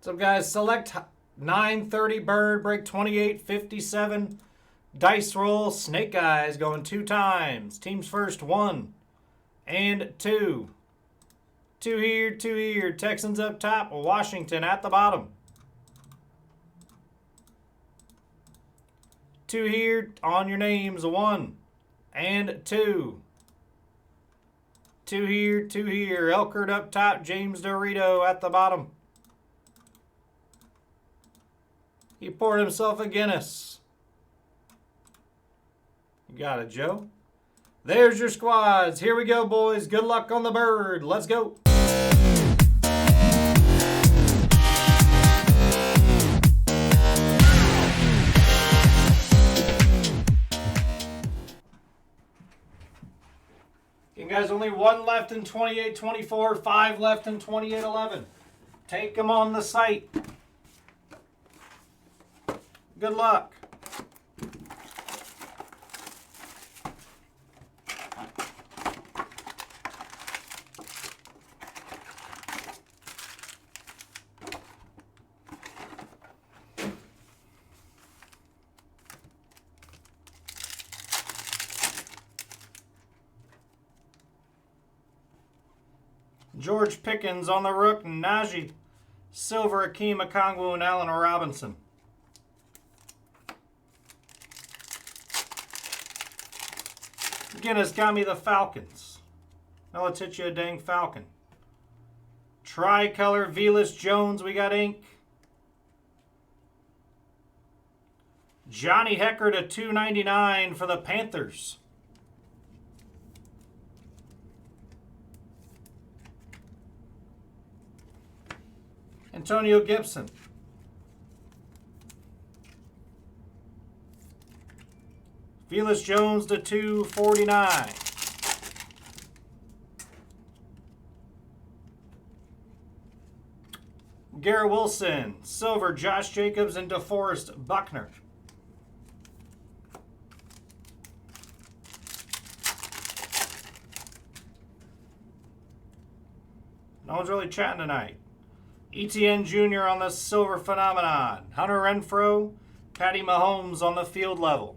What's up, guys? Select 930 bird, break 2857. Dice roll, snake eyes going 2 times. Teams first, 1 and 2. 2 here, 2 here. Texans up top, Washington at the bottom. 2 here, on your names, 1 and 2. 2 here, 2 here. Elkert up top, James Dorito at the bottom. He poured himself a Guinness. You got it, Joe. There's your squads. Here we go, boys. Good luck on the bird. Let's go. Okay, guys, only 1 left in 28-24, 5 left in 28-11. Take them on the site. Good luck. George Pickens on the rook, Najee. Silver, Akeem Okongwu, and Allen Robinson. Guinness got me the Falcons. Now let's hit you a dang Falcon. Tricolor, Velus Jones, we got ink. Johnny Hekker to 299 for the Panthers. Antonio Gibson. Velus Jones to 249. Garrett Wilson, silver, Josh Jacobs, and DeForest Buckner. No one's really chatting tonight. ETN Jr. on the silver phenomenon. Hunter Renfrow, Patty Mahomes on the field level.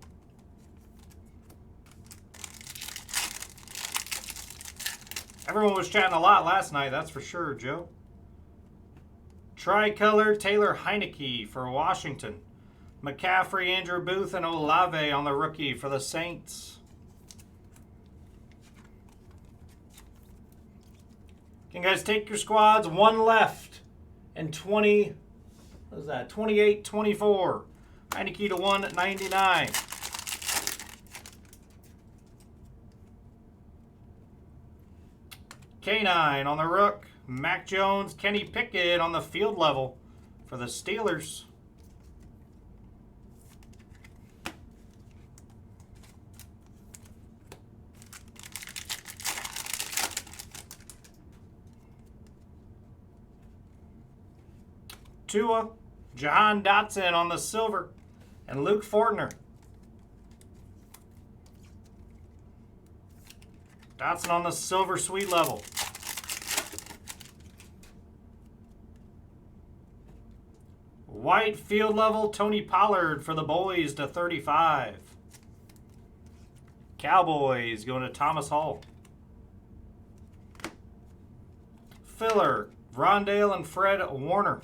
Everyone was chatting a lot last night, that's for sure, Joe. Tricolor, Taylor Heineke for Washington. McCaffrey, Andrew Booth, and Olave on the rookie for the Saints. Can you guys take your squads? 1 left and 20. What is that? 28-24. Heineke to 199. K9 on the rook. Mac Jones, Kenny Pickett on the field level for the Steelers. Tua, Jahan Dotson on the silver, and Luke Fortner. Dotson on the silver suite level. White field level, Tony Pollard for the boys to 35. Cowboys going to Thomas Hall. Filler, Rondale and Fred Warner.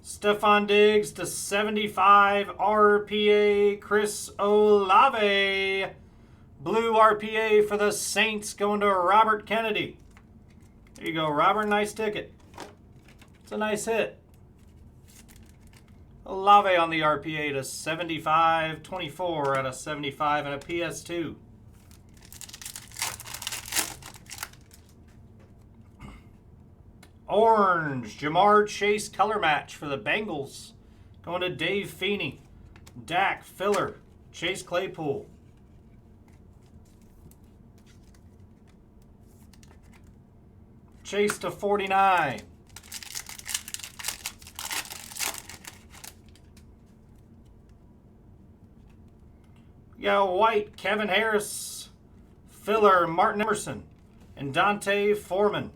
Stephon Diggs to 75, RPA, Chris Olave. Blue RPA for the Saints going to Robert Kennedy. There you go, Robert. Nice ticket. It's a nice hit. Olave on the RPA to 75, 24 out of 75 and a PS2. Orange, Jamar Chase color match for the Bengals. Going to Dave Feeney. Dak, Filler, Chase Claypool. Chase to 49. We got white, Kevin Harris. Filler, Martin Emerson and Dante Foreman.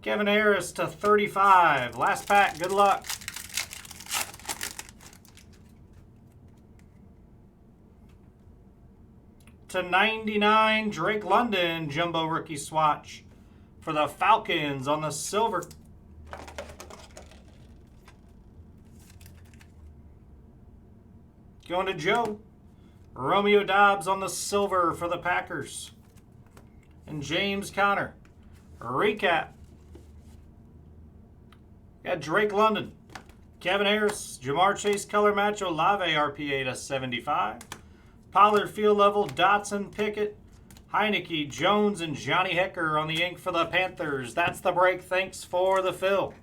Kevin Harris to 35. Last pack. Good luck. To 99, Drake London, Jumbo Rookie Swatch for the Falcons on the silver. Going to Joe. Romeo Dobbs on the silver for the Packers. And James Conner. Recap. Got Drake London. Kevin Harris. Jamar Chase color match. Olave RPA to 75. Pollard field level. Dotson, Pickett, Heineke, Jones, and Johnny Hecker on the ink for the Panthers. That's the break. Thanks for the fill.